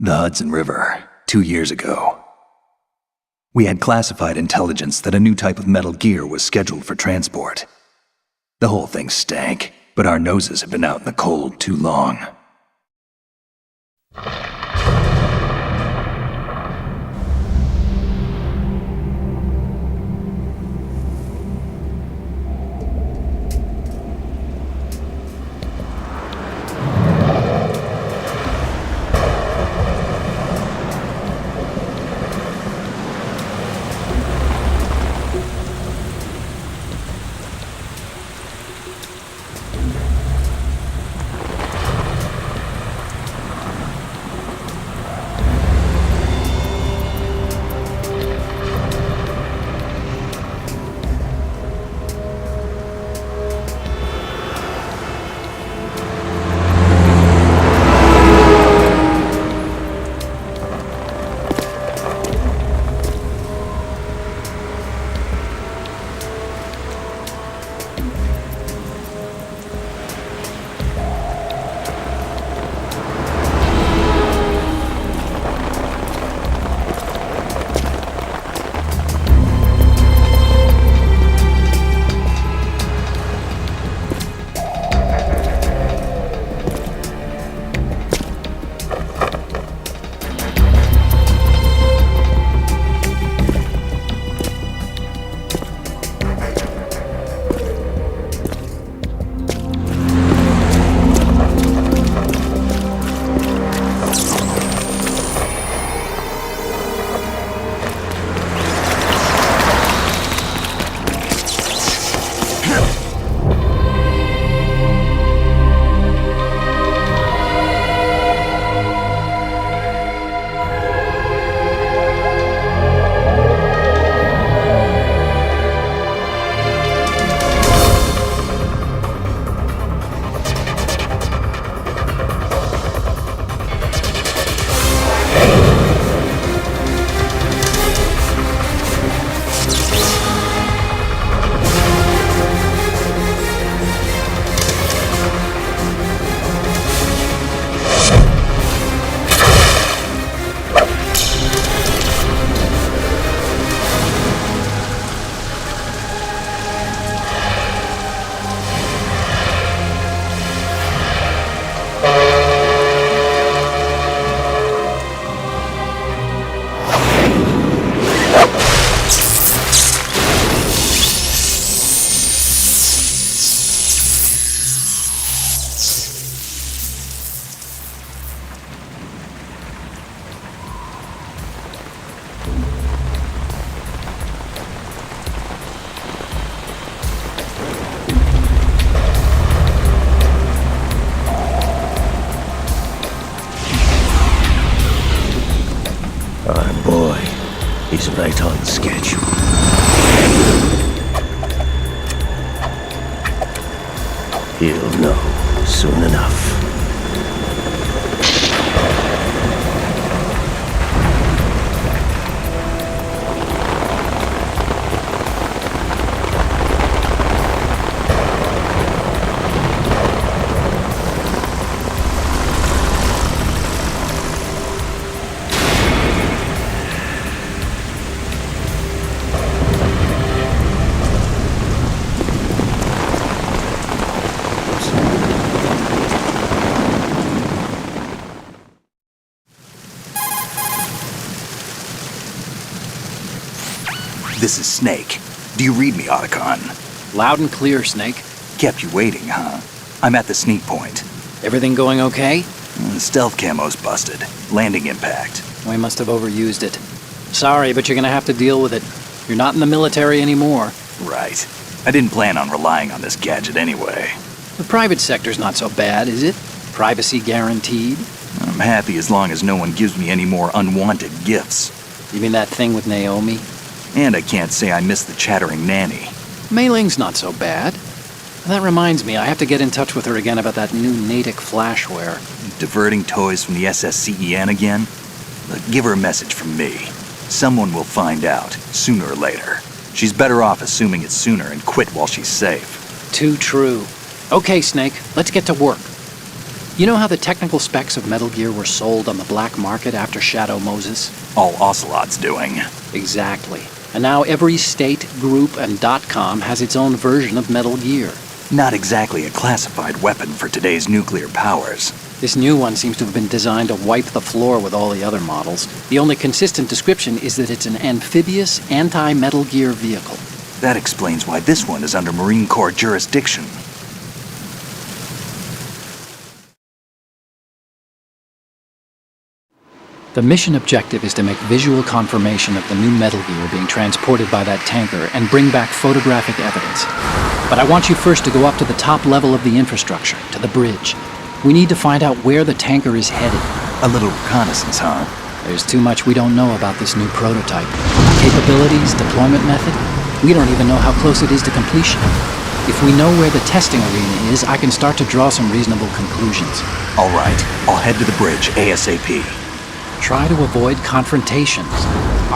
The Hudson River, 2 years ago. We had classified intelligence that a new type of metal gear was scheduled for transport. The whole thing stank, but our noses had been out in the cold too long. Our boy, he's right on schedule. He'll know soon enough. This is Snake. Do you read me, Otacon? Loud and clear, Snake. Kept you waiting, huh? I'm at the sneak point. Everything going okay? Stealth camo's busted. Landing impact. We must have overused it. Sorry, but you're gonna have to deal with it. You're not in the military anymore. Right. I didn't plan on relying on this gadget anyway. The private sector's not so bad, is it? Privacy guaranteed? I'm happy as long as no one gives me any more unwanted gifts. You mean that thing with Naomi? And I can't say I miss the chattering nanny. Mei Ling's not so bad. That reminds me, I have to get in touch with her again about that new Natick flashware. Diverting toys from the SSCEN again? Look, give her a message from me. Someone will find out, sooner or later. She's better off assuming it's sooner and quit while she's safe. Too true. Okay, Snake, let's get to work. You know how the technical specs of Metal Gear were sold on the black market after Shadow Moses? All Ocelot's doing. Exactly. And now every state, group, and .com has its own version of Metal Gear. Not exactly a classified weapon for today's nuclear powers. This new one seems to have been designed to wipe the floor with all the other models. The only consistent description is that it's an amphibious, anti-Metal Gear vehicle. That explains why this one is under Marine Corps jurisdiction. The mission objective is to make visual confirmation of the new Metal Gear being transported by that tanker and bring back photographic evidence. But I want you first to go up to the top level of the infrastructure, to the bridge. We need to find out where the tanker is headed. A little reconnaissance, huh? There's too much we don't know about this new prototype. Capabilities, deployment method. We don't even know how close it is to completion. If we know where the testing arena is, I can start to draw some reasonable conclusions. All right, I'll head to the bridge ASAP. Try to avoid confrontations.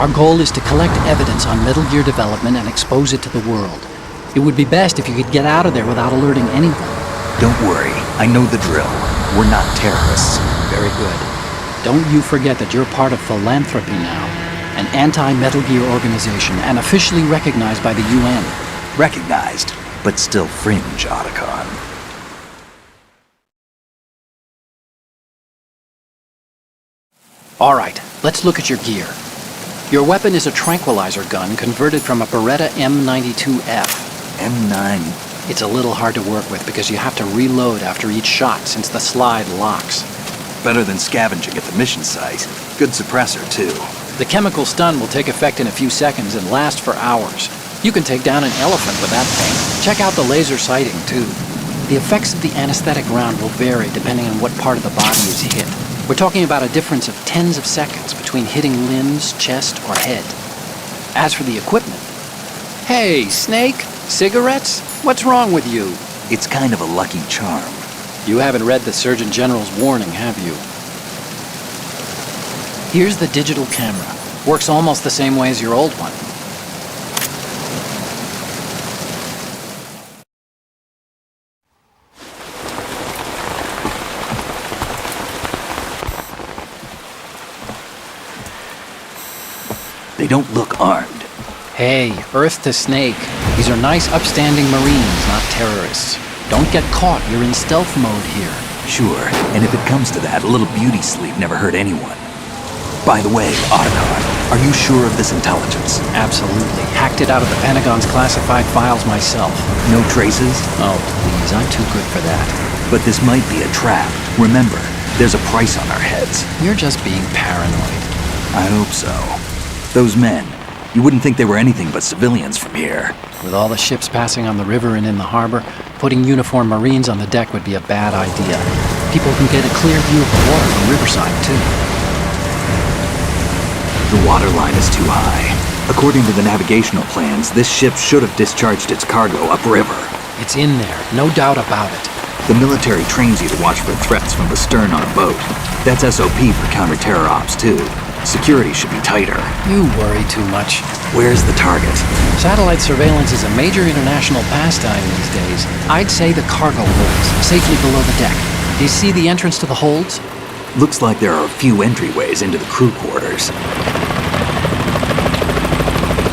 Our goal is to collect evidence on Metal Gear development and expose it to the world. It would be best if you could get out of there without alerting anyone. Don't worry, I know the drill. We're not terrorists. Very good. Don't you forget that you're part of Philanthropy now, an anti-Metal Gear organization and officially recognized by the UN. Recognized, but still fringe, Otacon. All right, let's look at your gear. Your weapon is a tranquilizer gun converted from a Beretta M92F. M9. It's a little hard to work with because you have to reload after each shot since the slide locks. Better than scavenging at the mission site. Good suppressor, too. The chemical stun will take effect in a few seconds and last for hours. You can take down an elephant with that thing. Check out the laser sighting, too. The effects of the anesthetic round will vary depending on what part of the body is hit. We're talking about a difference of tens of seconds between hitting limbs, chest, or head. As for the equipment... Hey, Snake! Cigarettes? What's wrong with you? It's kind of a lucky charm. You haven't read the Surgeon General's warning, have you? Here's the digital camera. Works almost the same way as your old one. They don't look armed. Hey, Earth to Snake. These are nice, upstanding Marines, not terrorists. Don't get caught. You're in stealth mode here. Sure, and if it comes to that, a little beauty sleep never hurt anyone. By the way, Otacon, are you sure of this intelligence? Absolutely. Hacked it out of the Pentagon's classified files myself. No traces? Oh, please, I'm too good for that. But this might be a trap. Remember, there's a price on our heads. You're just being paranoid. I hope so. Those men, you wouldn't think they were anything but civilians from here. With all the ships passing on the river and in the harbor, putting uniformed Marines on the deck would be a bad idea. People can get a clear view of the water from Riverside, too. The water line is too high. According to the navigational plans, this ship should have discharged its cargo upriver. It's in there, no doubt about it. The military trains you to watch for threats from the stern on a boat. That's SOP for counter-terror ops, too. Security should be tighter. You worry too much. Where's the target? Satellite surveillance is a major international pastime these days. I'd say the cargo holds, safely below the deck. Do you see the entrance to the holds? Looks like there are a few entryways into the crew quarters.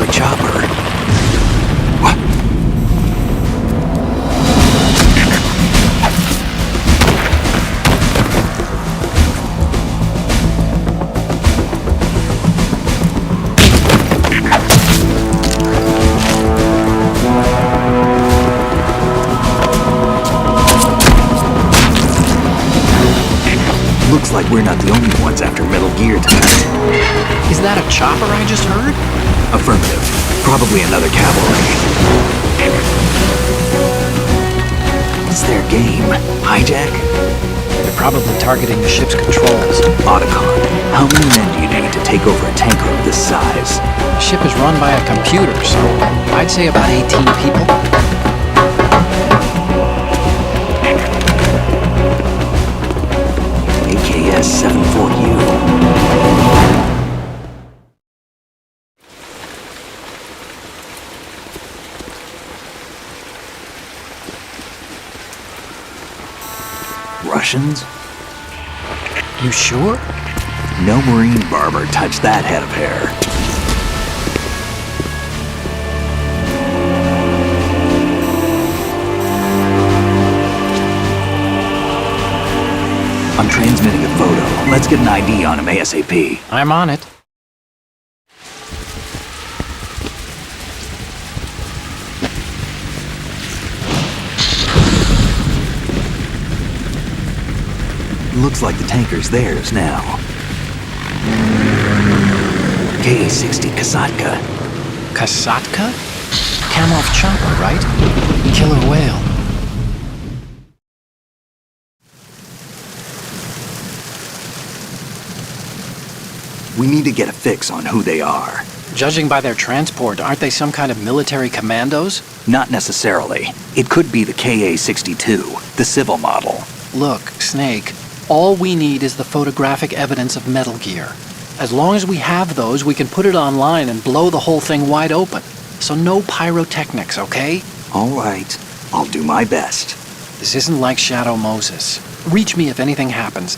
The chopper. What? Looks like we're not the only ones after Metal Gear tonight. Is that a chopper I just heard? Affirmative. Probably another cavalry. What's their game? Hijack? They're probably targeting the ship's controls. Otacon, how many men do you need to take over a tanker of this size? The ship is run by a computer, so I'd say about 18 people. AKS 74U. Russians? You sure? No Marine barber touched that head of hair. I'm transmitting a photo. Let's get an ID on him ASAP. I'm on it. Looks like the tanker's theirs now. Ka-60 Kasatka. Kasatka? Kamov chopper, right? Killer whale. We need to get a fix on who they are. Judging by their transport, aren't they some kind of military commandos? Not necessarily. It could be the Ka-62, the civil model. Look, Snake, all we need is the photographic evidence of Metal Gear. As long as we have those, we can put it online and blow the whole thing wide open. So no pyrotechnics, okay? All right. I'll do my best. This isn't like Shadow Moses. Reach me if anything happens.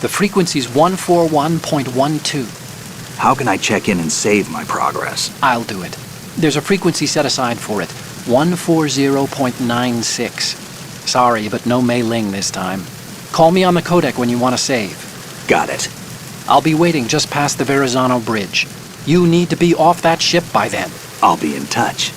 The frequency's 141.12. How can I check in and save my progress? I'll do it. There's a frequency set aside for it. 140.96. Sorry, but no Mei Ling this time. Call me on the codec when you want to save. Got it. I'll be waiting just past the Verrazano Bridge. You need to be off that ship by then. I'll be in touch.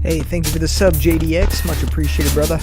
Hey, thank you for the sub, JDX. Much appreciated, brother.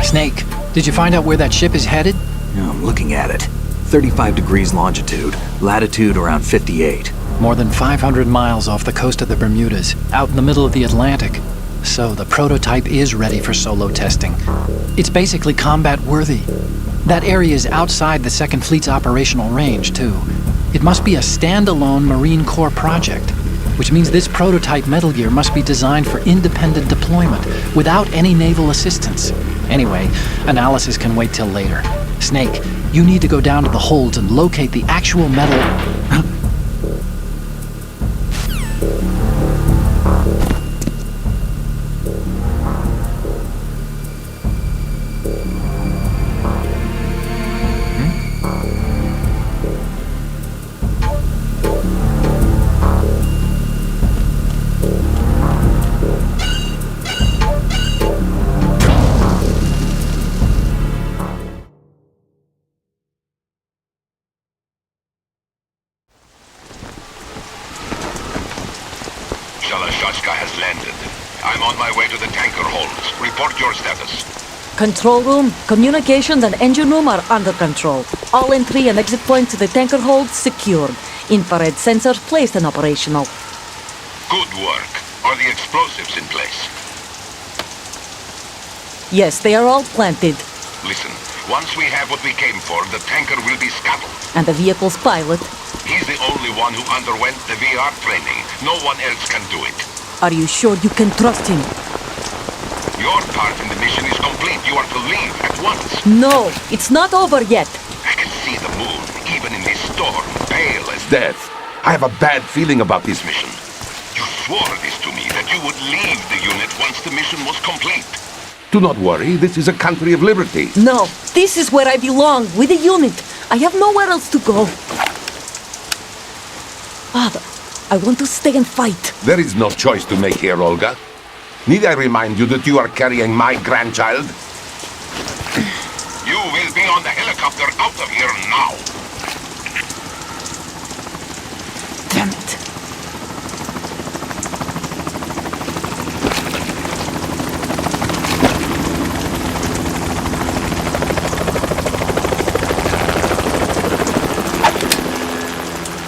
Snake, did you find out where that ship is headed? I'm looking at it. 35 degrees longitude, latitude around 58. More than 500 miles off the coast of the Bermudas, out in the middle of the Atlantic. So the prototype is ready for solo testing. It's basically combat-worthy. That area is outside the Second Fleet's operational range, too. It must be a standalone Marine Corps project, which means this prototype Metal Gear must be designed for independent deployment, without any naval assistance. Anyway, analysis can wait till later. Snake, you need to go down to the holds and locate the actual metal... Shalashaska has landed. I'm on my way to the tanker holds. Report your status. Control room, communications and engine room are under control. All entry and exit points to the tanker holds secured. Infrared sensors placed and operational. Good work. Are the explosives in place? Yes, they are all planted. Listen, once we have what we came for, the tanker will be scuttled. And the vehicle's pilot. He's the only one who underwent the VR training. No one else can do it. Are you sure you can trust him? Your part in the mission is complete. You are to leave at once. No, it's not over yet. I can see the moon, even in this storm, pale as death. I have a bad feeling about this mission. You swore this to me, that you would leave the unit once the mission was complete. Do not worry, this is a country of liberty. No, this is where I belong, with the unit. I have nowhere else to go. Father, I want to stay and fight. There is no choice to make here, Olga. Need I remind you that you are carrying my grandchild? You will be on the helicopter out of here now. Damn it.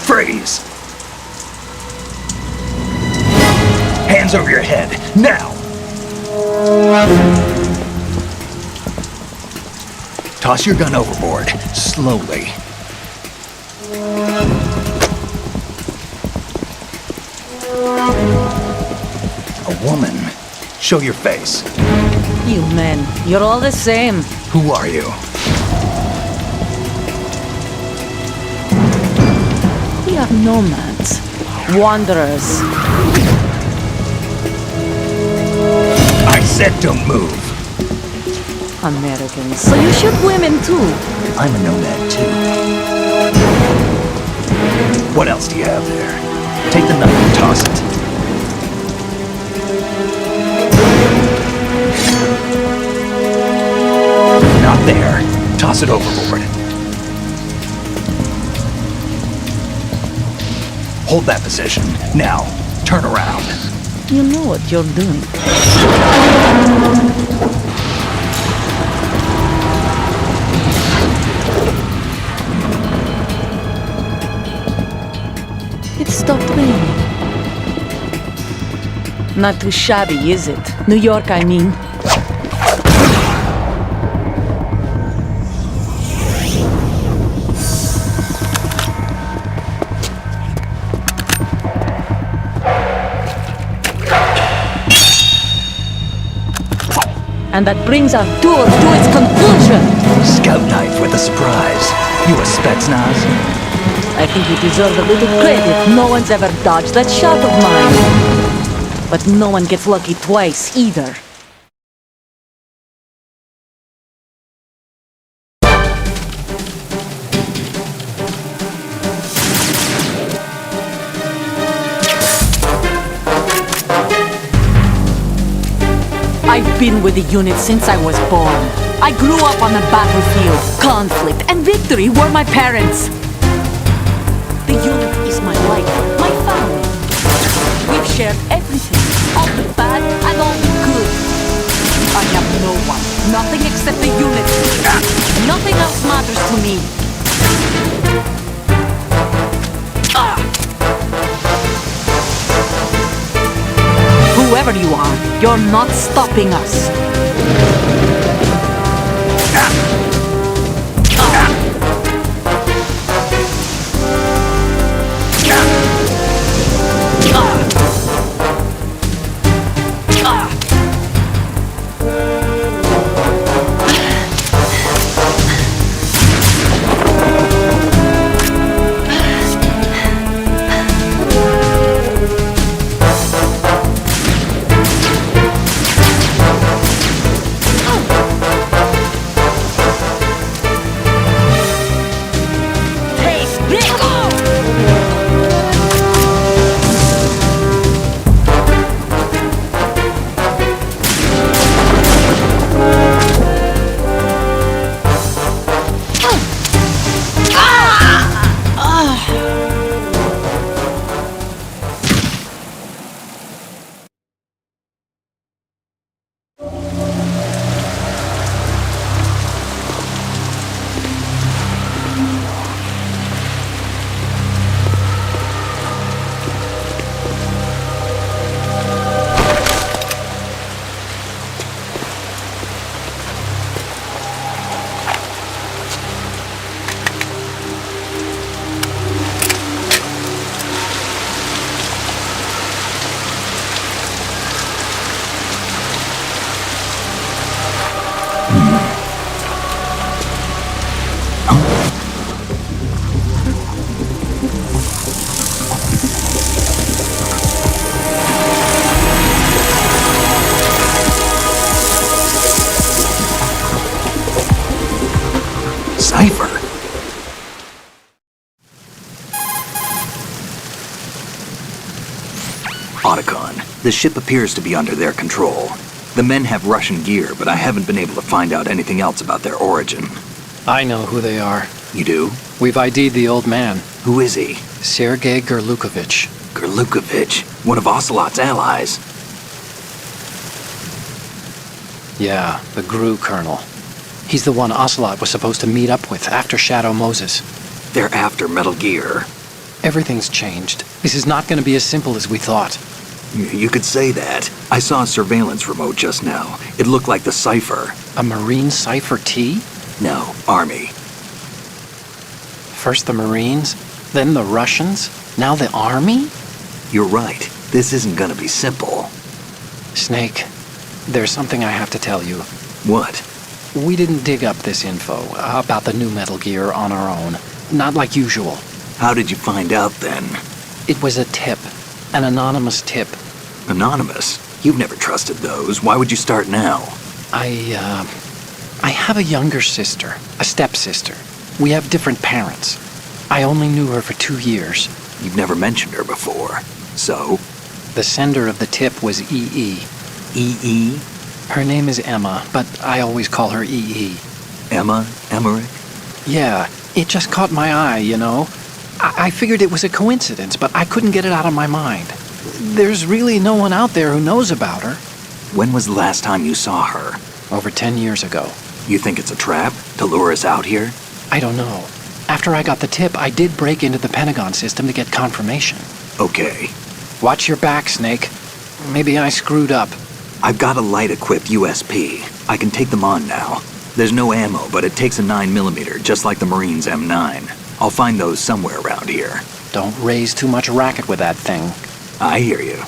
Freeze! Hands over your head, now! Toss your gun overboard, slowly. A woman. Show your face. You men, you're all the same. Who are you? We are nomads. Wanderers. I said don't move. Americans. So you shoot women too. I'm a nomad too. What else do you have there? Take the knife and toss it. Not there. Toss it overboard. Hold that position. Now, turn around. You know what you're doing. It stopped raining. Not too shabby, is it? New York, I mean. And that brings our tour to its conclusion. Scout knife with a surprise. You a Spetsnaz? I think you deserve a little credit. No one's ever dodged that shot of mine. But no one gets lucky twice, either. I've been with the unit since I was born. I grew up on the battlefield. Conflict and victory were my parents. The unit is my life, my family. We've shared everything, all the bad and all the good. I have no one, nothing except Nothing else matters to me. Whoever you are, you're not stopping us. Cipher? Otacon, the ship appears to be under their control. The men have Russian gear, but I haven't been able to find out anything else about their origin. I know who they are. You do? We've ID'd the old man, Who is he? Sergei Gerlukovich. Gerlukovich, one of Ocelot's allies. Yeah, the GRU colonel. He's the one Ocelot was supposed to meet up with after Shadow Moses. They're after Metal Gear. Everything's changed. This is not going to be as simple as we thought. You could say that. I saw a surveillance remote just now. It looked like the Cipher. A Marine Cipher T? No, Army. First the Marines, then the Russians, now the Army? You're right. This isn't gonna be simple. Snake, there's something I have to tell you. What? We didn't dig up this info about the new Metal Gear on our own. Not like usual. How did you find out then? It was a tip. An anonymous tip. Anonymous? You've never trusted those. Why would you start now? I have a younger sister, a stepsister. We have different parents. I only knew her for 2 years. You've never mentioned her before. So? The sender of the tip was EE. EE? Her name is Emma, but I always call her EE. Emma? Emmerich? Yeah, it just caught my eye, you know? I figured it was a coincidence, but I couldn't get it out of my mind. There's really no one out there who knows about her. When was the last time you saw her? Over 10 years ago. You think it's a trap? To lure us out here? I don't know. After I got the tip, I did break into the Pentagon system to get confirmation. Okay. Watch your back, Snake. Maybe I screwed up. I've got a light-equipped USP. I can take them on now. There's no ammo, but it takes a 9mm, just like the Marines' M9. I'll find those somewhere around here. Don't raise too much racket with that thing. I hear you.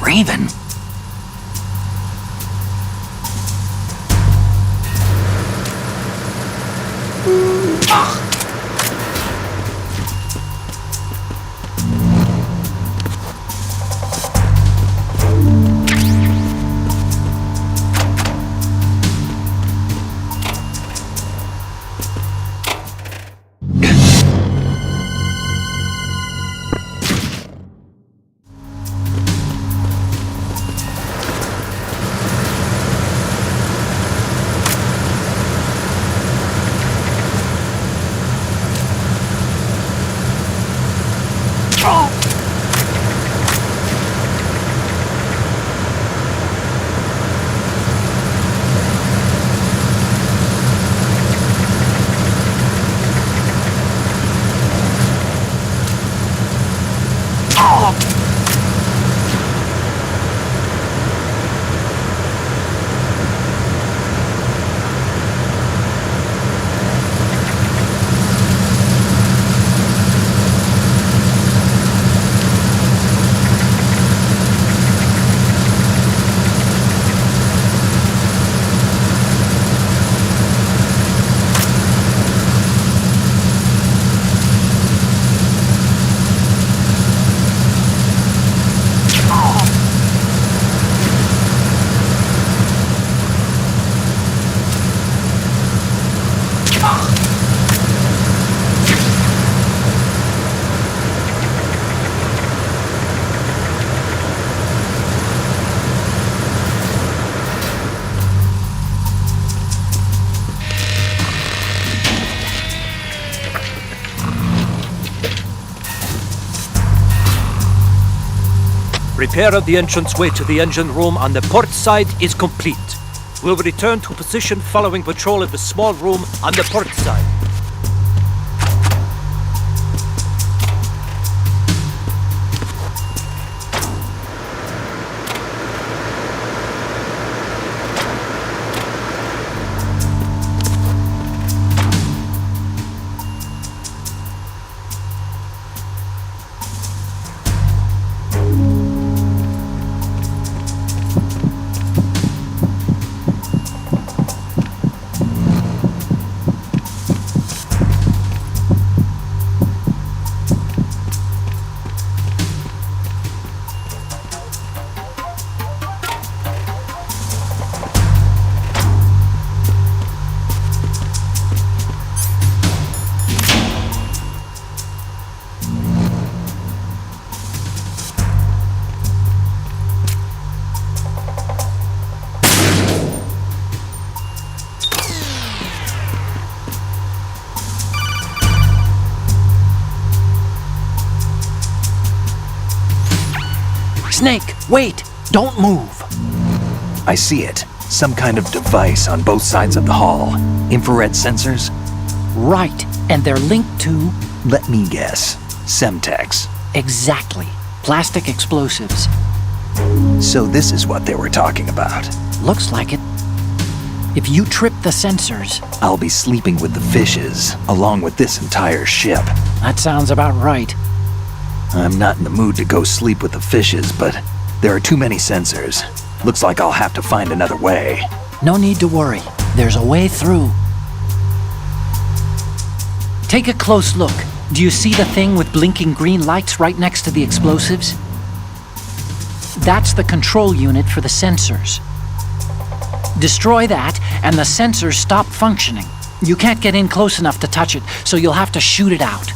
Raven. Repair of the entranceway to the engine room on the port side is complete. We'll return to position following patrol of the small room on the port side. Snake, wait! Don't move! I see it. Some kind of device on both sides of the hall. Infrared sensors? Right, and they're linked to... Let me guess. Semtex. Exactly. Plastic explosives. So this is what they were talking about. Looks like it. If you trip the sensors... I'll be sleeping with the fishes, along with this entire ship. That sounds about right. I'm not in the mood to go sleep with the fishes, but there are too many sensors. Looks like I'll have to find another way. No need to worry. There's a way through. Take a close look. Do you see the thing with blinking green lights right next to the explosives? That's the control unit for the sensors. Destroy that, and the sensors stop functioning. You can't get in close enough to touch it, so you'll have to shoot it out.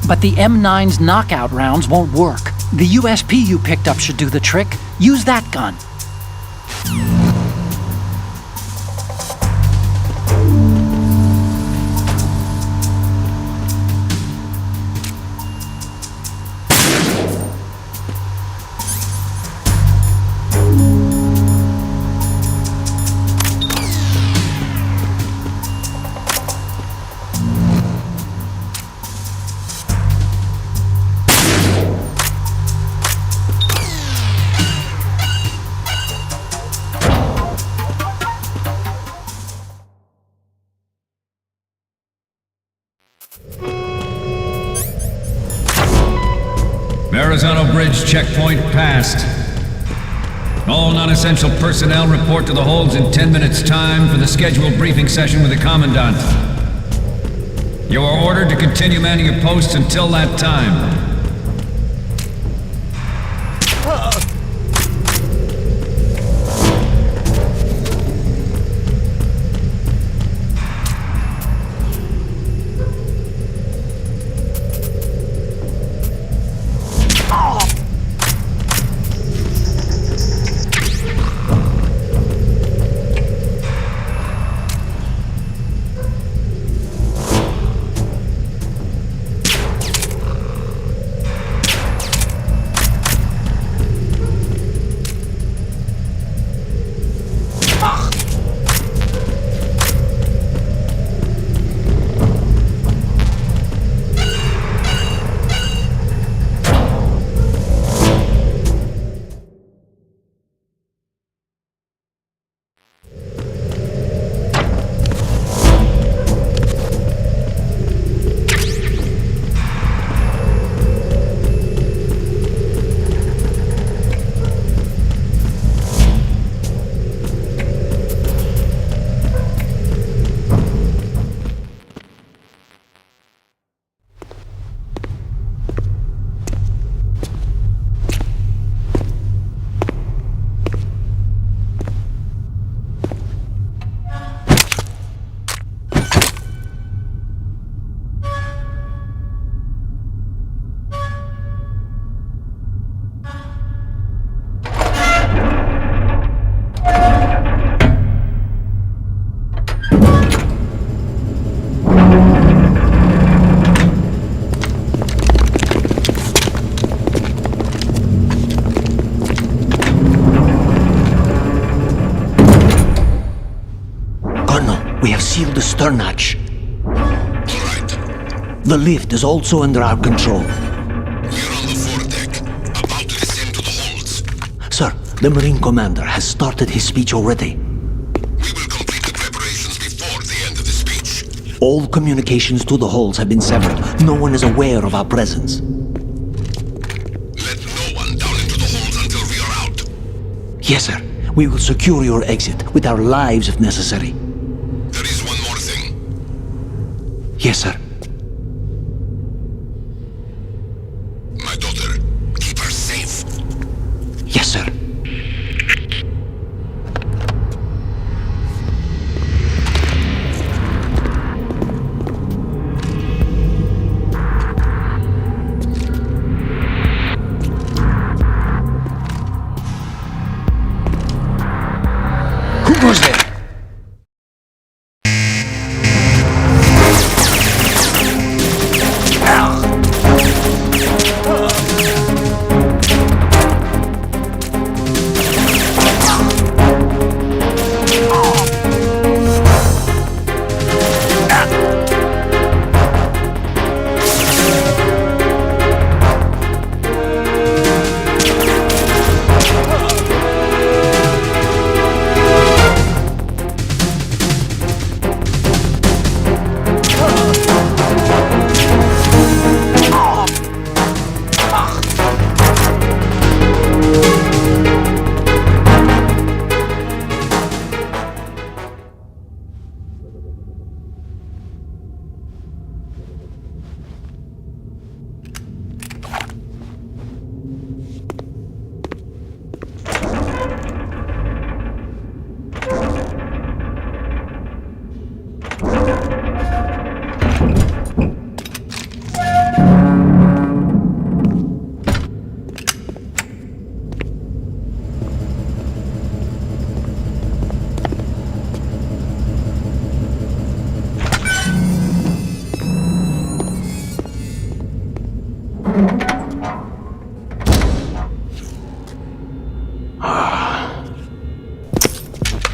But the M9's knockout rounds won't work. The USP you picked up should do the trick. Use that gun. Verrazano Bridge checkpoint passed. All non-essential personnel report to the holds in 10 minutes' time for the scheduled briefing session with the Commandant. You are ordered to continue manning your posts until that time. We have sealed the stern hatch. All right. The lift is also under our control. We're on the foredeck, about to descend to the holds. Sir, the Marine Commander has started his speech already. We will complete the preparations before the end of the speech. All communications to the holds have been severed. No one is aware of our presence. Let no one down into the holds until we are out. Yes, sir. We will secure your exit with our lives if necessary. There is one more thing. Yes, sir. My daughter, keep her safe. Yes, sir. Who goes there?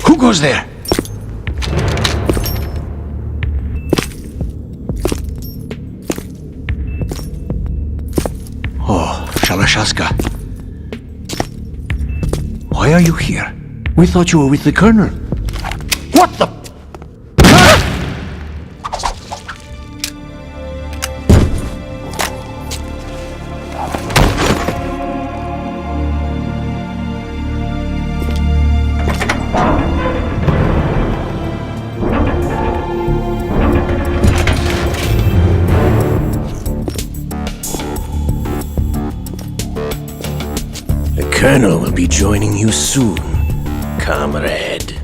Who goes there? Oh, Shalashaska. Why are you here? We thought you were with the Colonel. What the? The Colonel will be joining you soon, comrade.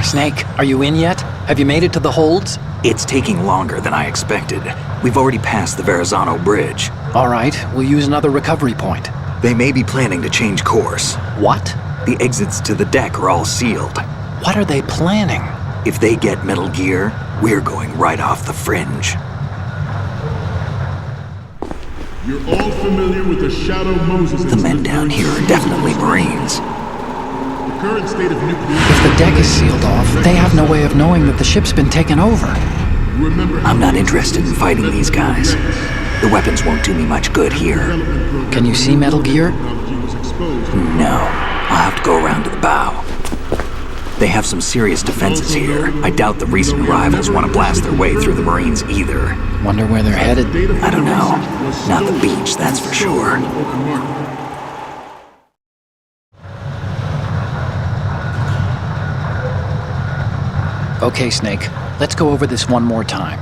Snake, are you in yet? Have you made it to the holds? It's taking longer than I expected. We've already passed the Verrazano Bridge. All right, we'll use another recovery point. They may be planning to change course. What? The exits to the deck are all sealed. What are they planning? If they get Metal Gear, we're going right off the fringe. You're all familiar with the Shadow Moses The men down here are definitely Marines. The current state of nuclear... If the deck is sealed off, they have no way of knowing that the ship's been taken over. I'm not interested in fighting these guys. The weapons won't do me much good here. Can you see Metal Gear? No. I'll have to go around to the bow. They have some serious defenses here. I doubt the recent arrivals want to blast their way through the Marines either. Wonder where they're headed? I don't know. Not the beach, that's for sure. Okay, Snake. Let's go over this one more time.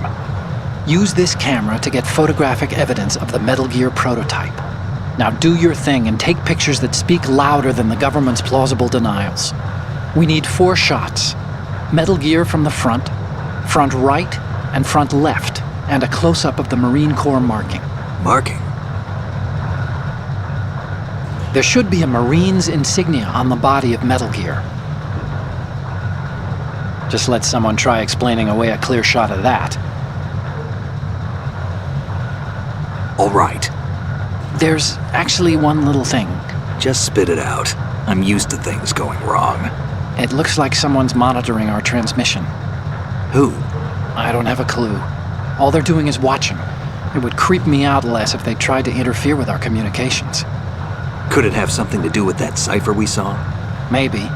Use this camera to get photographic evidence of the Metal Gear prototype. Now do your thing and take pictures that speak louder than the government's plausible denials. We need 4 shots. Metal Gear from the front right, and front left, and a close-up of the Marine Corps marking. Marking? There should be a Marine's insignia on the body of Metal Gear. Just let someone try explaining away a clear shot of that. All right. There's actually one little thing. Just spit it out. I'm used to things going wrong. It looks like someone's monitoring our transmission. Who? I don't have a clue. All they're doing is watching. It would creep me out less if they tried to interfere with our communications. Could it have something to do with that cipher we saw? Maybe.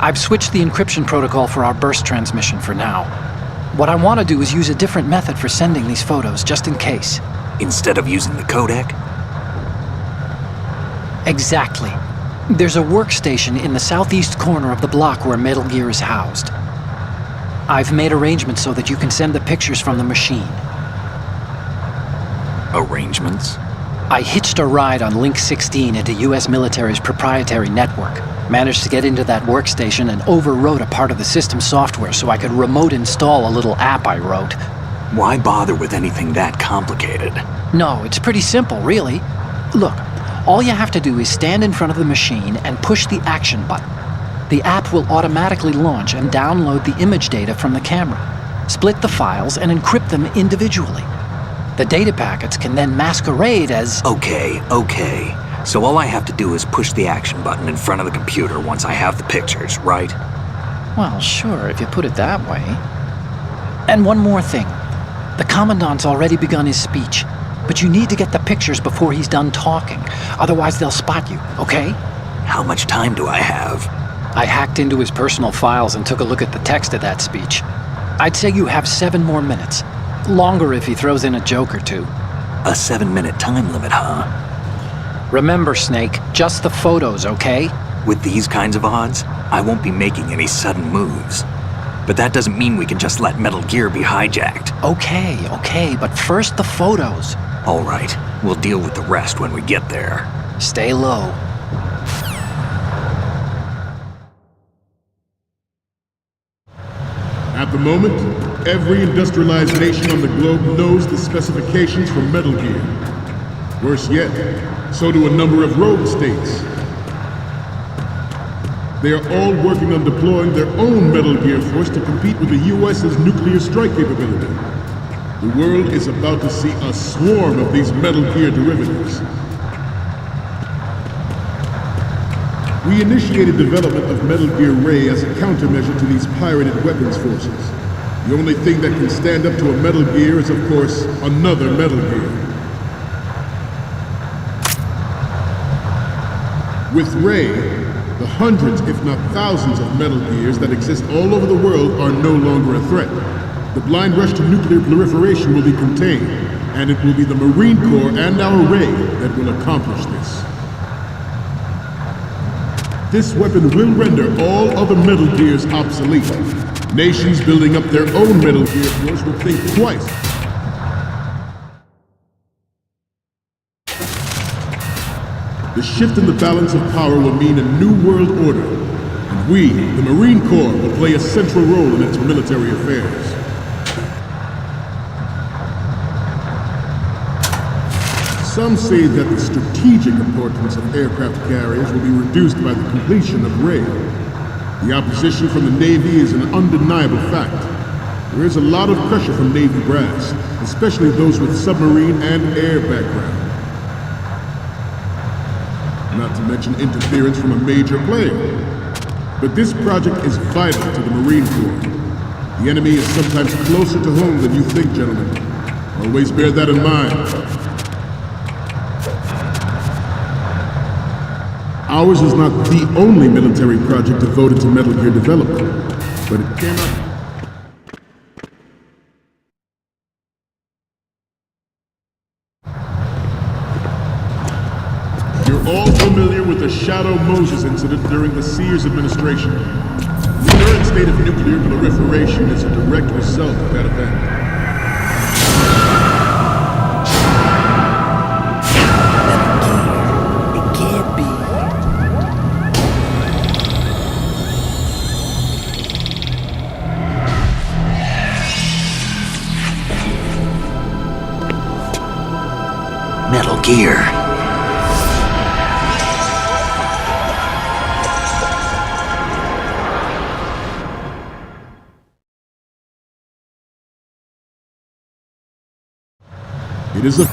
I've switched the encryption protocol for our burst transmission for now. What I want to do is use a different method for sending these photos, just in case. Instead of using the codec? Exactly. There's a workstation in the southeast corner of the block where Metal Gear is housed. I've made arrangements so that you can send the pictures from the machine. Arrangements? I hitched a ride on Link 16 into US military's proprietary network. Managed to get into that workstation and overwrote a part of the system software so I could remote install a little app I wrote. Why bother with anything that complicated? No, it's pretty simple, really. Look, all you have to do is stand in front of the machine and push the action button. The app will automatically launch and download the image data from the camera, split the files and encrypt them individually. The data packets can then masquerade as... Okay. So all I have to do is push the action button in front of the computer once I have the pictures, right? Well, sure, if you put it that way. And one more thing. The Commandant's already begun his speech, but you need to get the pictures before he's done talking. Otherwise they'll spot you, okay? How much time do I have? I hacked into his personal files and took a look at the text of that speech. I'd say you have 7 more minutes. Longer if he throws in a joke or two. A 7-minute time limit, huh? Remember, Snake, just the photos, okay? With these kinds of odds, I won't be making any sudden moves. But that doesn't mean we can just let Metal Gear be hijacked. Okay, but first the photos. All right, we'll deal with the rest when we get there. Stay low. At the moment, every industrialized nation on the globe knows the specifications for Metal Gear. Worse yet, So do a number of rogue states. They are all working on deploying their own Metal Gear force to compete with the US's nuclear strike capability. The world is about to see a swarm of these Metal Gear derivatives. We initiated development of Metal Gear Ray as a countermeasure to these pirated weapons forces. The only thing that can stand up to a Metal Gear is, of course, another Metal Gear. With Ray, the hundreds, if not thousands, of Metal Gears that exist all over the world are no longer a threat. The blind rush to nuclear proliferation will be contained, and it will be the Marine Corps and our Ray that will accomplish this. This weapon will render all other Metal Gears obsolete. Nations building up their own Metal Gear force will think twice. The shift in the balance of power will mean a new world order, and we, the Marine Corps, will play a central role in its military affairs. Some say that the strategic importance of aircraft carriers will be reduced by the completion of Ray. The opposition from the Navy is an undeniable fact. There is a lot of pressure from Navy brass, especially those with submarine and air background. Not to mention interference from a major player. But this project is vital to the Marine Corps. The enemy is sometimes closer to home than you think, gentlemen. Always bear that in mind. Ours is not the only military project devoted to Metal Gear development, but it cannot... You're all familiar with the Shadow Moses incident during the Sears administration. The current state of nuclear proliferation is a direct result of that event. Metal Gear. It is a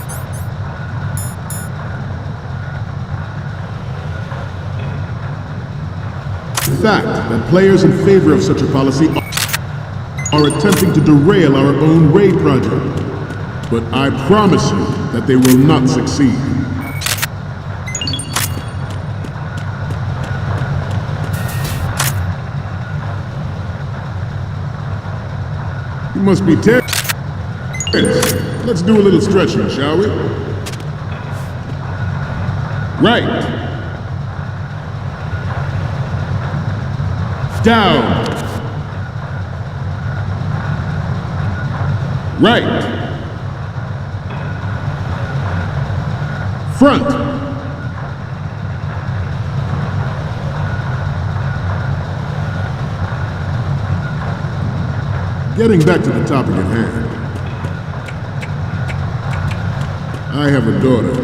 fact that players in favor of such a policy are attempting to derail our own Ray project. But I promise you that they will not succeed. You must be tense. Let's do a little stretching, shall we? Right. Down. Right. Front. Getting back to the topic at hand. I have a daughter,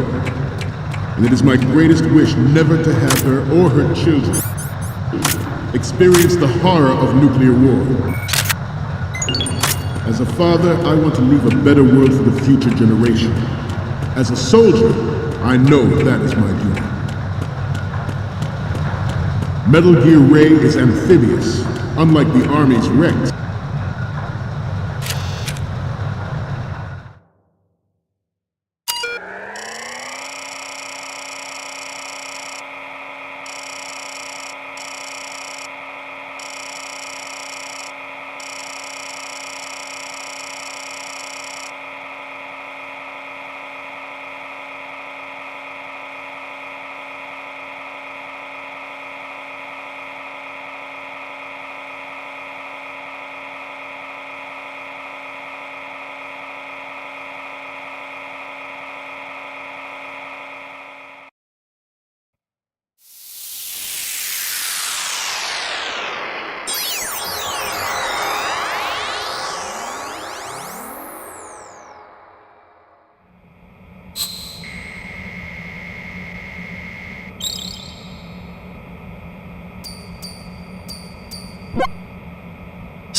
and it is my greatest wish never to have her or her children experience the horror of nuclear war. As a father, I want to leave a better world for the future generation. As a soldier, I know that is my duty. Metal Gear Ray is amphibious, unlike the Army's Rex.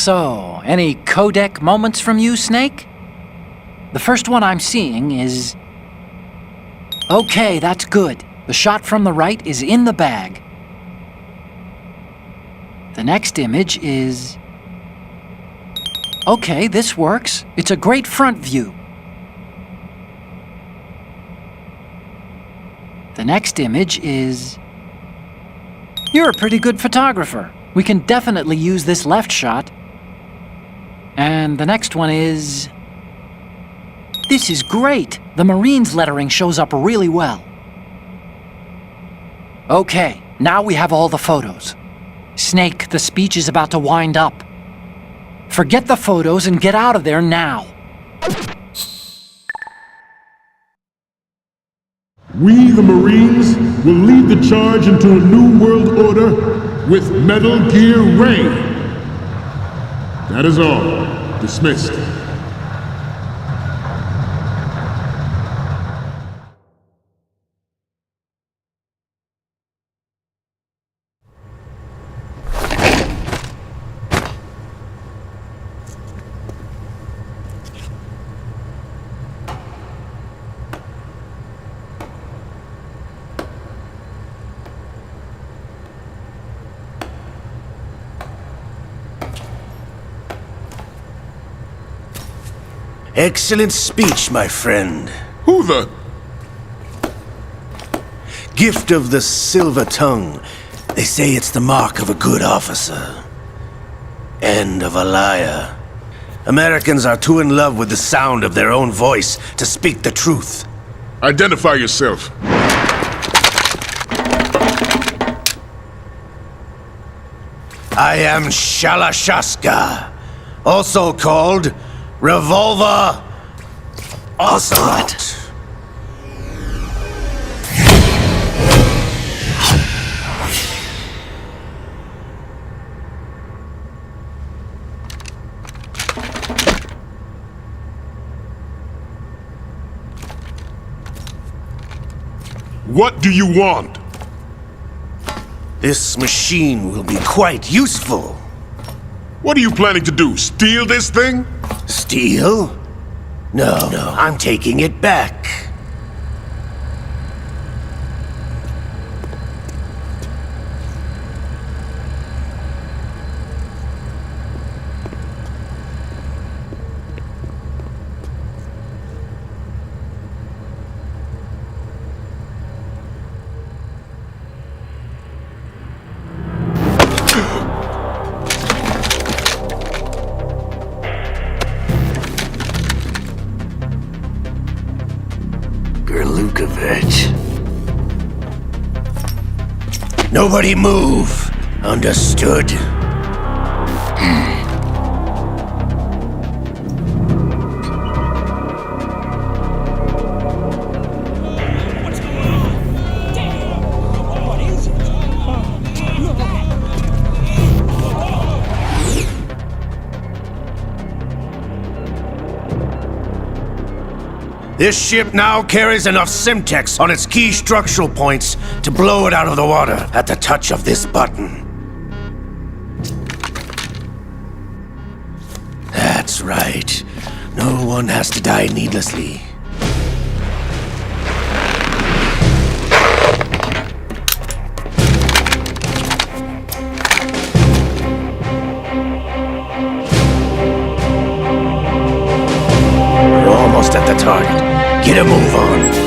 So, any codec moments from you, Snake? The first one I'm seeing is... Okay, that's good. The shot from the right is in the bag. The next image is... Okay, this works. It's a great front view. The next image is... You're a pretty good photographer. We can definitely use this left shot. And the next one is... This is great! The Marines lettering shows up really well. Okay, now we have all the photos. Snake, the speech is about to wind up. Forget the photos and get out of there now. We, the Marines, will lead the charge into a new world order with Metal Gear Ray. That is all. Dismissed. Excellent speech, my friend. Who the... Gift of the silver tongue. They say it's the mark of a good officer. And of a liar. Americans are too in love with the sound of their own voice to speak the truth. Identify yourself. I am Shalashaska, also called Revolver Ocelot. What do you want? This machine will be quite useful. What are you planning to do? Steal this thing? Steal? No, I'm taking it back. Nobody move. Understood? This ship now carries enough Simtex on its key structural points to blow it out of the water at the touch of this button. That's right. No one has to die needlessly. We're almost at the target. Get a move on.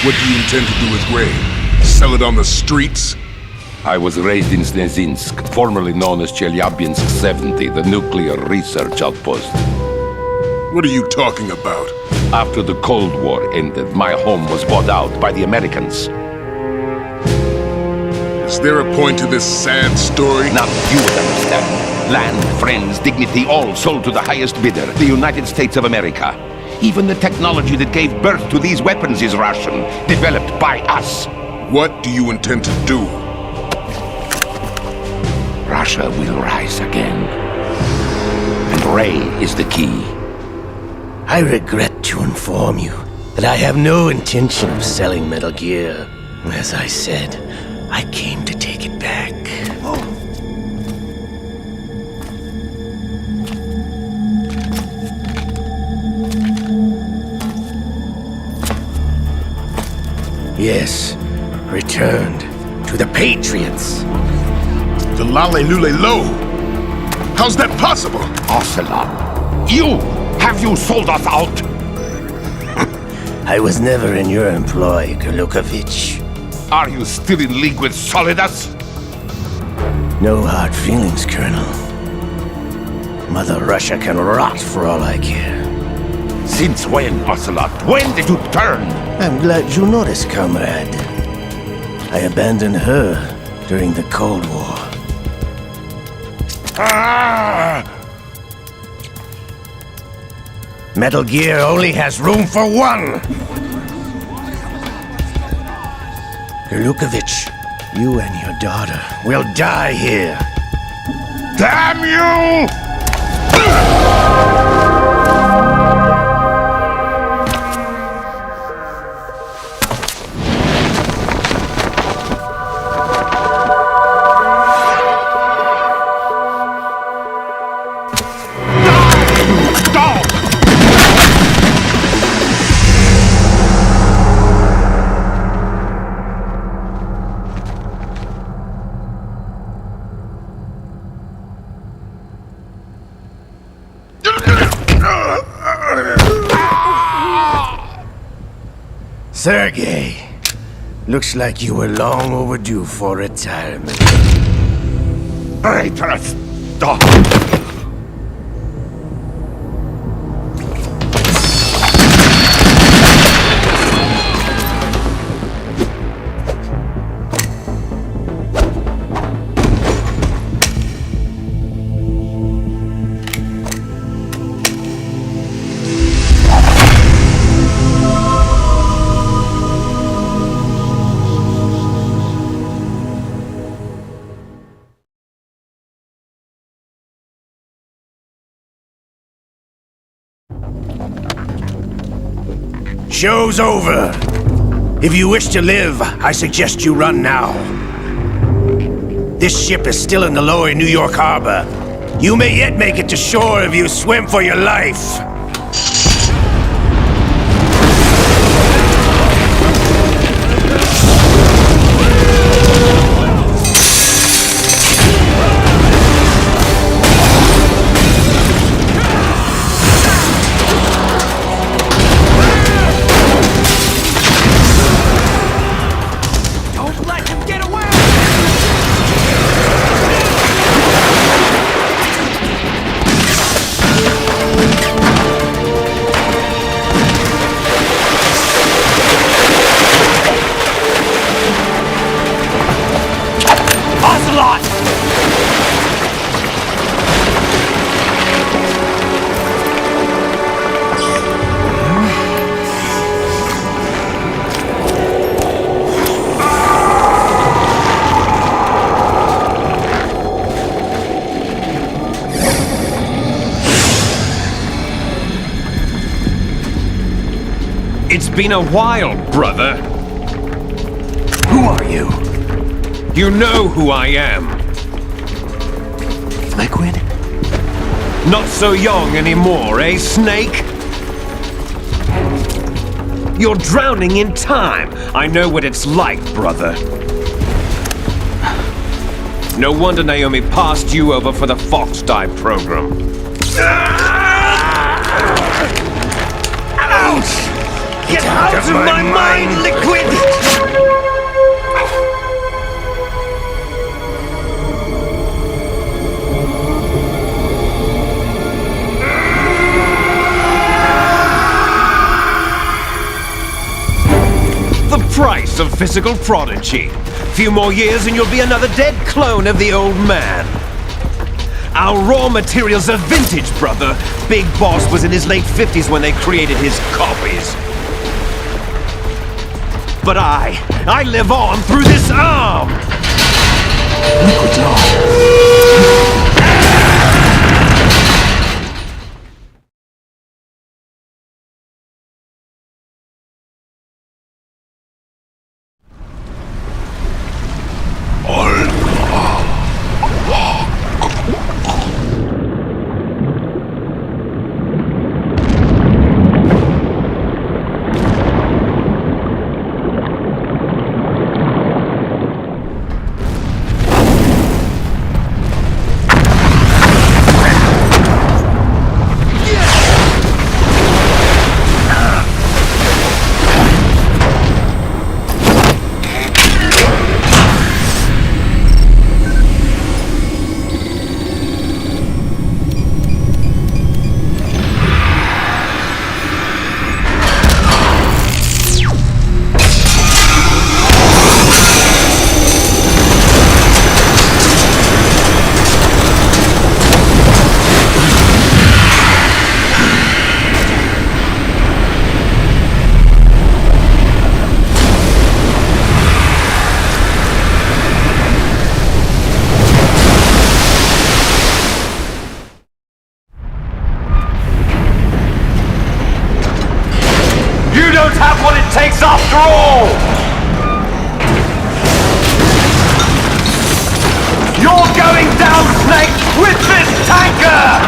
What do you intend to do with Ray? Sell it on the streets? I was raised in Snezinsk, formerly known as Chelyabinsk 70, the nuclear research outpost. What are you talking about? After the Cold War ended, my home was bought out by the Americans. Is there a point to this sad story? Not you would understand. Land, friends, dignity, all sold to the highest bidder, the United States of America. Even the technology that gave birth to these weapons is Russian, developed by us. What do you intend to do? Russia will rise again. And Ray is the key. I regret to inform you that I have no intention of selling Metal Gear. As I said, I came to take it back. Yes, returned to the Patriots. The Lale Lule Lo? How's that possible? Ocelot, have you sold us out? I was never in your employ, Gooooooooo. Are you still in league with Solidus? No hard feelings, Colonel. Mother Russia can rot for all I care. Since when, Ocelot? When did you turn? I'm glad you noticed, comrade. I abandoned her during the Cold War. Ah! Metal Gear only has room for one! Gooooooooo, you and your daughter will die here. Damn you! Sergei, looks like you were long overdue for retirement. Traitorous dog! Show's over. If you wish to live, I suggest you run now. This ship is still in the lower New York harbor. You may yet make it to shore if you swim for your life. It's been a while, brother. Who are you? You know who I am. Liquid? Not so young anymore, eh, Snake? You're drowning in time. I know what it's like, brother. No wonder Naomi passed you over for the Fox Die program. Ouch! Get out of my mind, Liquid! The price of physical prodigy. Few more years and you'll be another dead clone of the old man. Our raw materials are vintage, brother. Big Boss was in his late 50s when they created his copies. But I live on through this arm! You don't have what it takes after all! You're going down, Snake, with this tanker!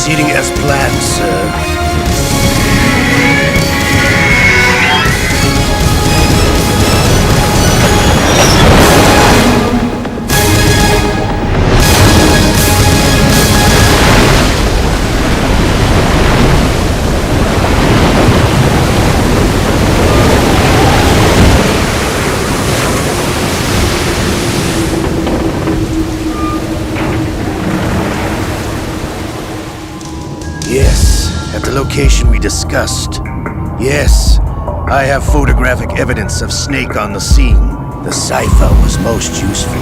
Proceeding as planned, sir. location we discussed. Yes, I have photographic evidence of Snake on the scene. The cipher was most useful.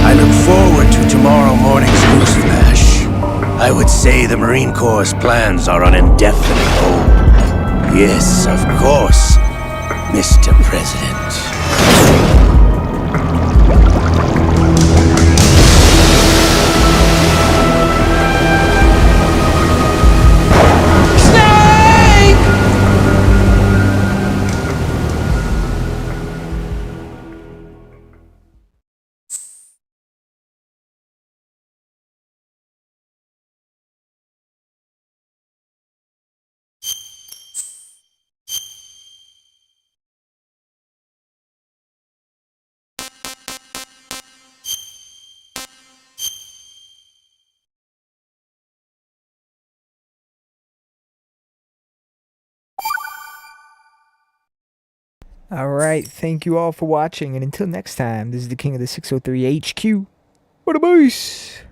I look forward to tomorrow morning's news flash. I would say the Marine Corps' plans are on indefinite hold. Yes, of course, Mr. President. Alright, thank you all for watching, and until next time, this is the King of the 603 HQ. What a boys!